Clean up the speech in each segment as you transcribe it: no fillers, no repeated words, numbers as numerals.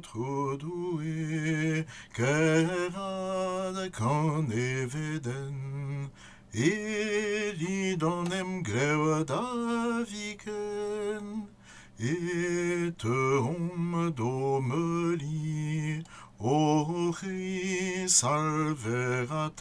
trodoe, kerad kan eveden, elidonem glevda viken, et domeli, ori salveratat,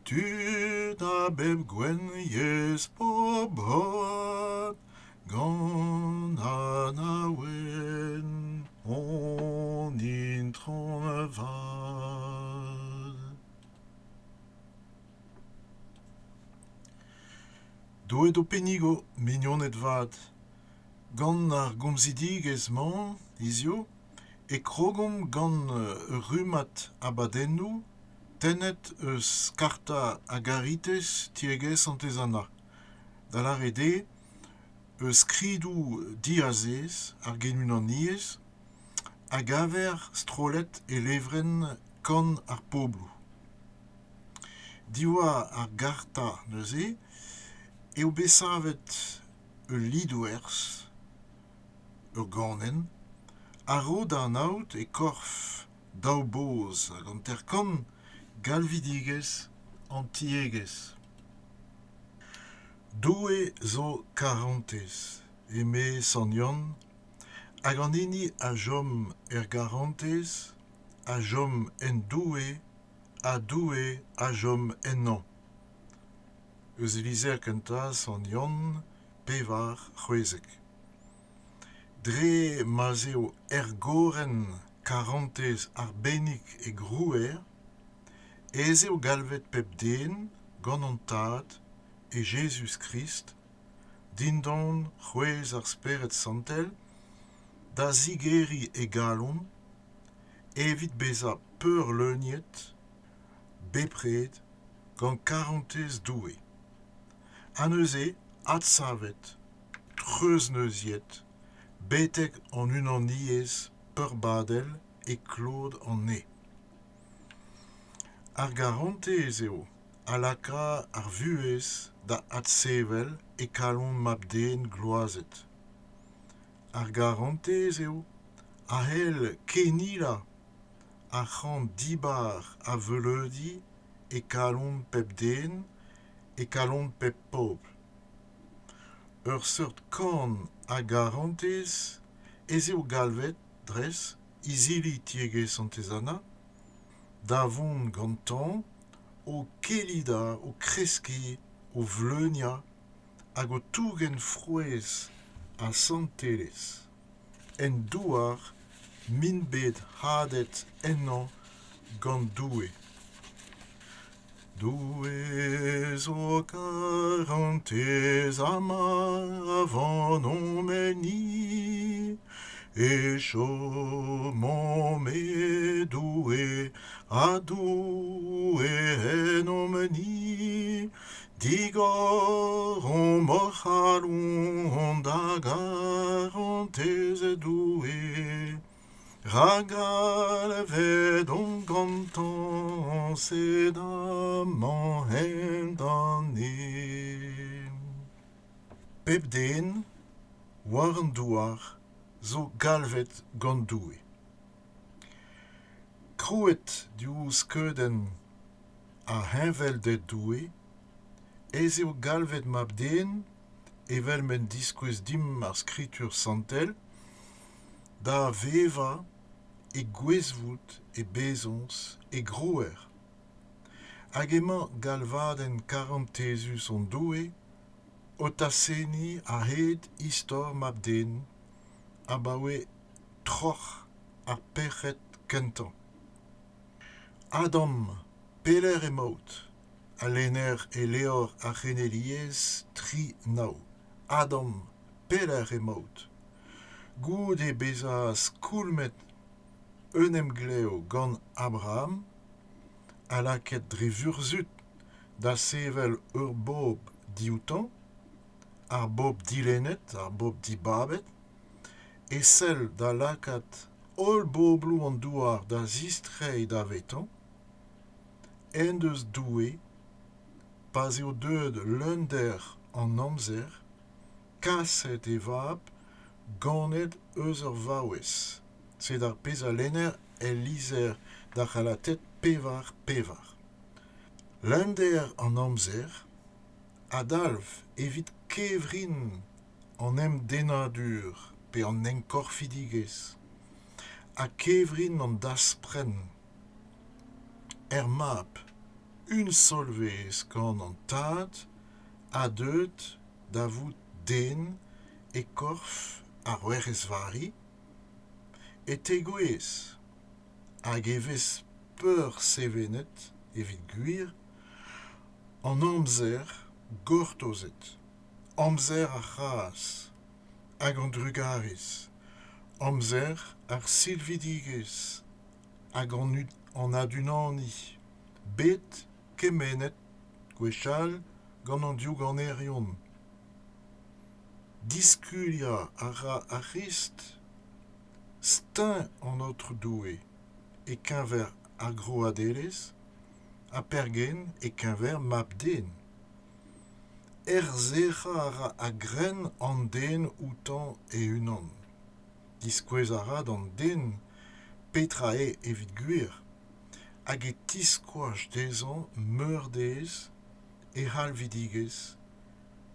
tu da beb gwen yes pobot, gant anawen on intron vad. Doet o penigo mignonet vad, gant ar gomzidigez-mañ, izio, e krogom gant rumat abadennoù, tennet eus karta agaritez tiegez antezana. Da la rede, eus kridou diazez ar genunan niez, a gaver strolet e levren kan ar poblu. Diwa ar garta neuze, eo besavet lidouers, ur ganen, a-ro da naout e korf daou-boz hag an terkan galvidigez an tiegez. Doue zo karantez, eme san yon, hag an eni a jom garantez, a jom en doue, a doue a jom en an. Eus elizer kentaz an yon, pevar c'hwezek. Dre mazeo goren karantez arbennik e grouer, eo galvet pep den, gant an tad, e Jesus Christ, dindan c'hwez ar speret santel, da zigeri e galon, evit beza peur leuniet, bepred, gant karantez doue. Aneuze, ad savet, treuz neuziet, betek an unan niez, peur badel, e klod an ne. Ar garantez eo, alaka ar vuez da ad sevel e kalon mabden gloazet. Ar garantez eo, a hel kenila, a c'hant dibar a veleudi e kalon pep den, e kalon pep pobl. Ur seurt kan a garantez, eo galvet dres, izili tiegez antezana, da vont gantan, o kelida, o kreski, o vleunia, hag o tougen frouez a santelez. En douar, min bet hadet ennan gant doue. Doue zo karantez ama van omeni, e chomon me doue a doue en omeni, digor on morchalon da garantez doue, ragal vedon gantan sedaman hendane. Pep den, war an douar, zo galvet gant doue. Krouet diou skeudenn a henveldet doue, eo galvet mabden, evel men diskouez dim ar skritur santel, da veva e gwezvout e bezons e grouer. Hag emañ galvadenn karantezus an doue, o taseni a hed istor mabden, abaoe troc'h ar perc'het kentan. Adam, peler emaout, a lenner e leor a c'heneliez tri nao. Adam, peler emaout. Goud e beza skoulmet eunem gleo gant Abraham, a laket dre vurzut da sevel ur bob dioutan, ar bob dilennet, ar bob dibabet, e sell da lakat ol boblou an douar da zistrei da vetan, en deus doue, pas eo deud lunder an amzer, kaset e vab, ganet eus ur vaouez, c'est dar pez a lener lizer d'ar a la tête pevar. L'ender en amzer, adalv evit kevrin en denadur pe en enkorfidigez, a kevrin en daspren, map, une solvez quand en tad, a deut davut den e korf a vari, et egoez, hag evez peur sevenet evit guir, en amzer gortozet, amzer a chas, hag an drugaris, amzer ar silvidigez, hag an adunani, bet kemenet gwechal gant an diou gant erion. Disculia ara a Christ, stein en notre doué, et qu'un ver agro adeles, a pergen et qu'un ver mapden. Erzecha ara a gren an den outan e unan. Disquez ara dan den petrae evit guir, hag e tiskoaj dezan meurdez e halvidigez,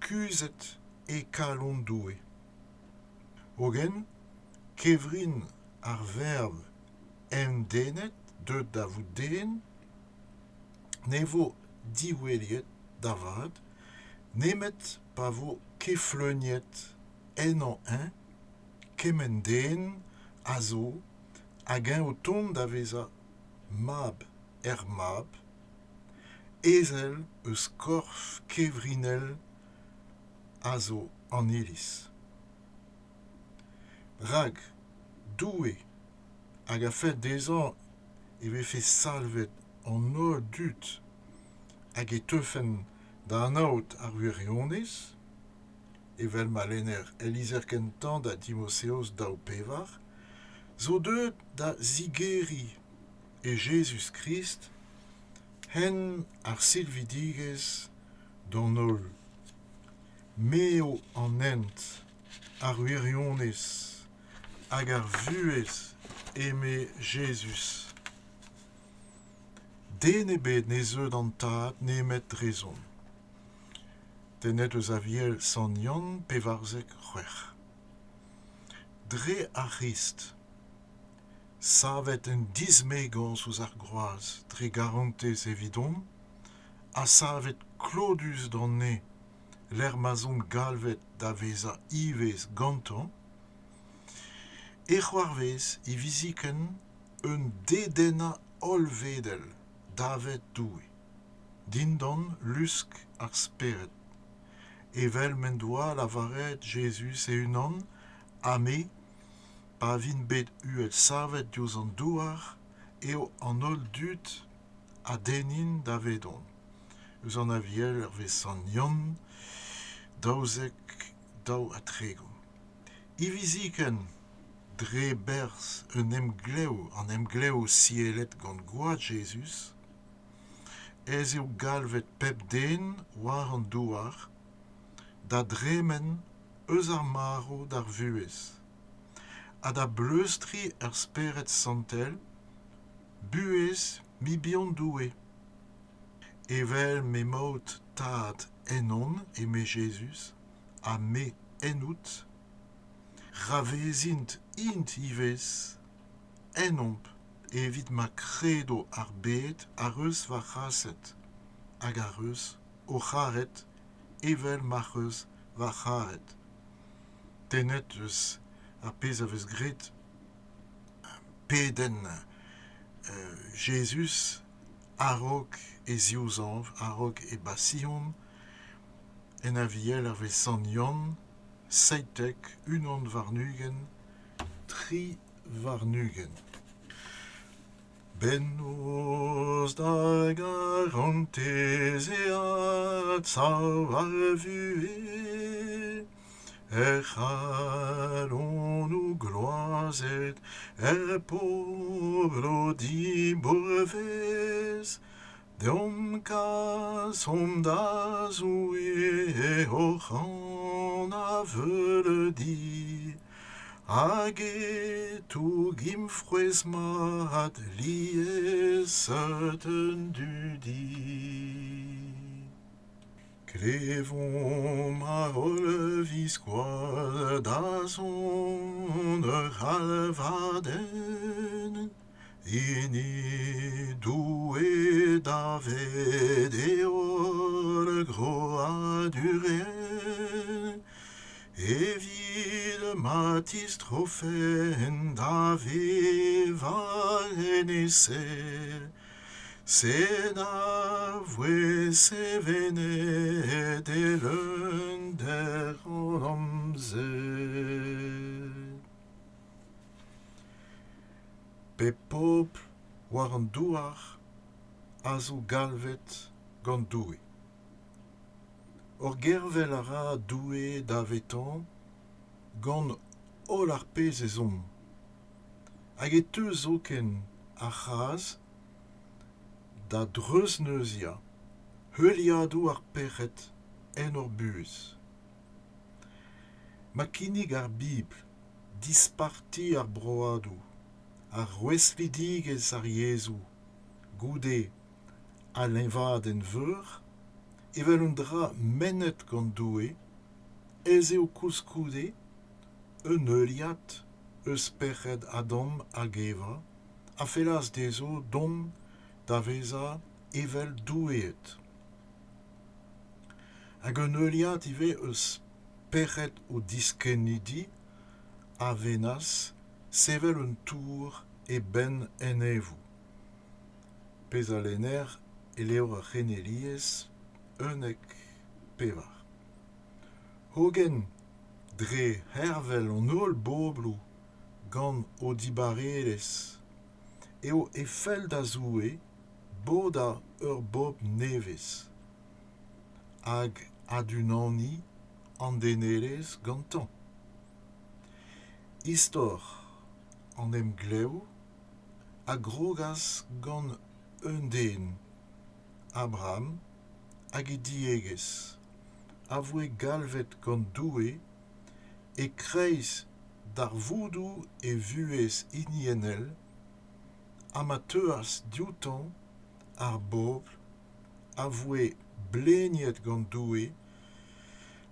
kuzet e kalon doué. Hogen, kevrin ar verb denet, de davou den, nevo diweliet davad, nemet pavo kefleuniet en an un, kemen den, azo, hag un o ton daveza mab mab, ezel eus korf kevrinel azo an ilis. Rag, doué, hag a fet dezan eve fe salvet an ol dut, hag e teufen da anaout ar wirionez, evel malener elizer kentan da Timoseos daou pevar, zo deut da zigeri e Jesus Christ, hen ar silvidigez don ol meo an ent ar wirionez, hag ar vuez eme Jesus. Den ebet ne zeu d'an tad nemet rezon. Tenet eus aviel san yann pevarzek c'hwec'h. Dre a Christ, savet en dizmegans ouz ar groaz, dre garantez evidon, a savet klodus d'an ne, l'er mazon galvet da veza ivez gantan, e c'hoarvez e viziken un dedena olvedel davet doué. Dindan lusk ar speret. Evel mendoa lavaret Jesus e unan, ame, pa vin bet uet savet diouz an douar, eo an ol dut a denin davedon. Eus an aviel er vez san yann, daouzek daou a tregom. I viziken dre berz an emgleo sielet gant goad Jesus, ez eo galvet pep den war an douar, da dremen eus ar maro d'ar vuez, a da bleustri ar speret santel, buez mi bihan doué. Evel me maot tad enon e me Jesus, a me enout, ravezint int ivez, enomp, evit ma credo ar bet ar eus va chaset, hag ar eus o charet, evel ma eus va charet. Tenet eus ar pez a vez gret, peden Jesus, arok e ziouzanv, arok e basion, en aviel ar vez san yann, seitek, unan varnugen, tri varnugen. Ben oz da garantez eat sav ar vue, c'halon ou gloazet, poblo di bourvez, deom kasom da zoue e oc'han a veul di, Hage tu gimfres mat lies du di. Klevon ma visquad da son halvaden, ini due David eor groa durien, evil matis trofen David valenesse, Sena vwe se vene de l'un der omze. Pe popl war an douar a zo galvet gant doue. Or gervel a ra doue da vetan gant ol ar pez e zon. Hag e teus zoken a c'haz da dreuzneuzia, heuliadou ar pec'het en ur buz. Ma kinnig ar Bibl, disparti ar broadou, ar weslidigez ar Yezou, goude a lenvad en veur, evel un dra menet gant doue, ez eo kouskoude, un heuliat, eus pec'het Adam hag Eva, a felas dezo don da veza evel doueet. Hag un heuliat ive eus pec'het o diskennidi a venas sevel un tour e ben en evou. Pez a lener e levr a c'heneliez unek pevar. Hogen dre hervel an ol boblou gant o dibarelez eo e fel da zoue boda ur bob nevez, hag adunani an denelez gantan. Istor an em gleo a grogas gant un den, Abraham, hag e diegez, a voe galvet gant doue e kreiz d'ar voudou e vuez inienel, a ma teuas dioutan ar bobl a voe bleniet gant doue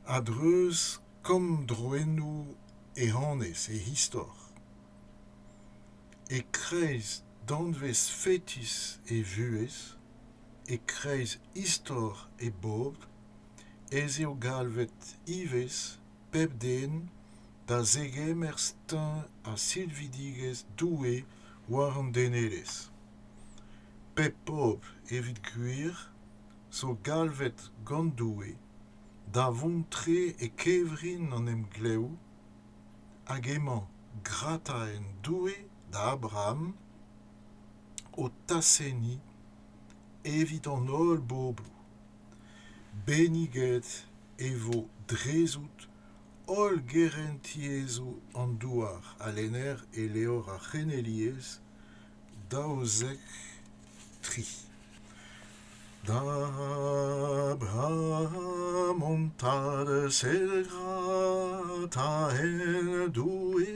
a dreuz kom droennou e hanez e histor. E kreiz danvez fetis e vuez, e kreiz istor e bobl, ez eo galvet ivez pep den da zegem er steun a silvidigez doue war an denelez. Pep bobl evit gwir zo galvet gant doue da vontre e kevrin an em gleo hag emañ grataen doue da Abraham o taseni evit an ol boblou. Beniget evo drezout ol gerentiezou an douar a lener e leor a c'heneliez daozek 3. D'Abraham montade sel grata en doue,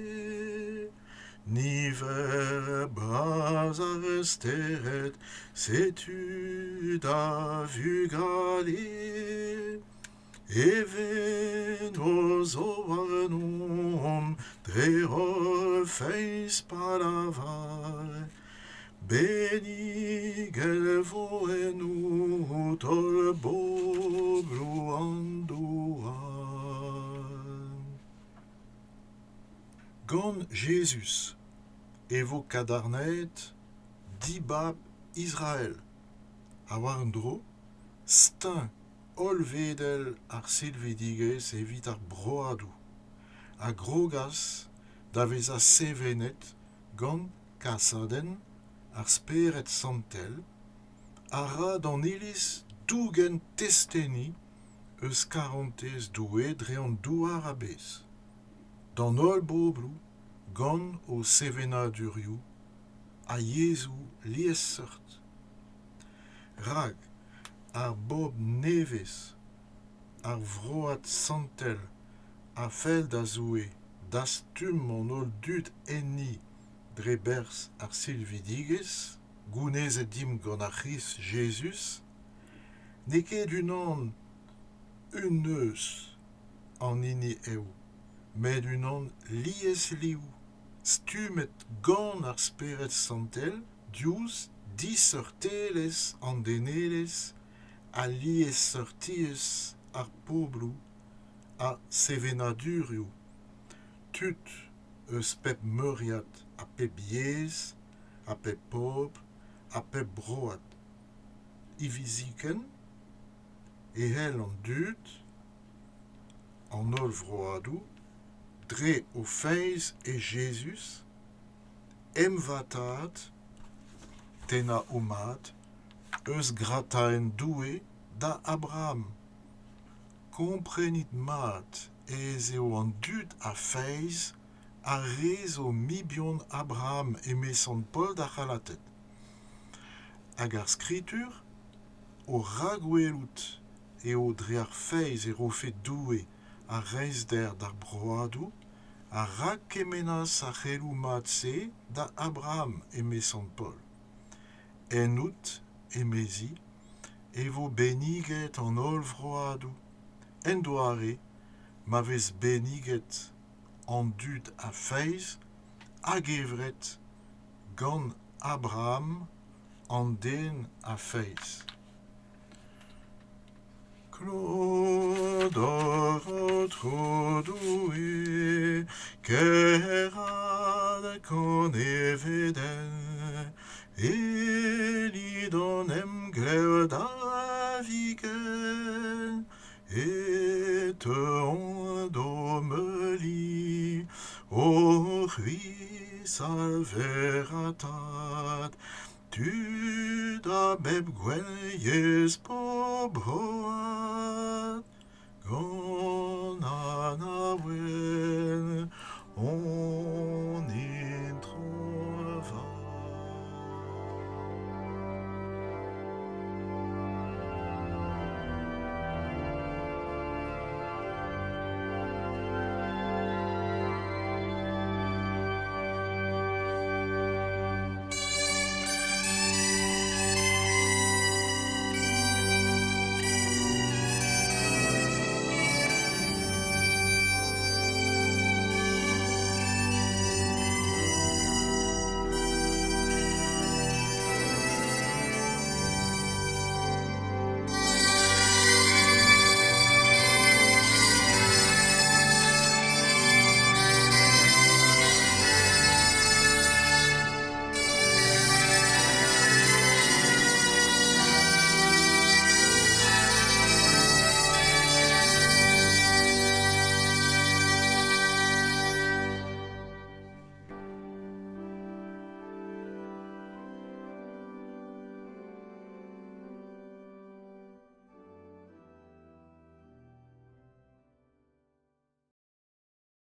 niver bras a resteret setu da vugale, even oz ovarnon dre ol feiz palavar, benigel vo enou tol boblou an douan. Gant Jesus e vo kadarnet dibab Israel, a war un dro, steun ol vedel ar silvidigez evit ar broadou, a grogas da vez a sevenet gant kasaden ar speret santel, a ra d'an iliz dougen testeni eus karantez doue dre an douar a bez. Dan ol boblou gant o sevenadurioù a Yezou lies seurt. Rag ar bob nevez ar vroad santel a fel da zoue das mon ol dud enni drebers ar silvidiges, gounez dim gant ar c'hris Jesus, ne ket unan un eus an ini eo, met unan lies liou, stumet gant ar speret santel, diouz dis ur teles an deneles, a lies ur tiez ar poblou, a sevenadurioù, tut eus pep meuriat a pep yez, a pep pob, a pep broad. Iviziken, e hel an dud, an ol vroadou, dre o feiz e Jesus, emvatat, tena o mat, eus grataen doue da Abraham. Komprenit mat ez eo an dud a feiz a rez o mibion Abraham emesant Paul da c'halatet. Hag ar skritur o ragwelout eo dre ar feiz e rofe doue a reiz der d'ar broadou, a rak kemenas a c'helou mat se da Abraham emesant Paul. En out emezi e vo beniget an ol vroadou. En doare, ma vez beniget an dud a feiz hag evret gant Abraham an den a feiz. Klodor o trodoue, kerad kon eveden, elidon em gleur da vigen, et on domeli, o c'hris al veratat, tu da beb gwelliez pobroat, gant an avel, on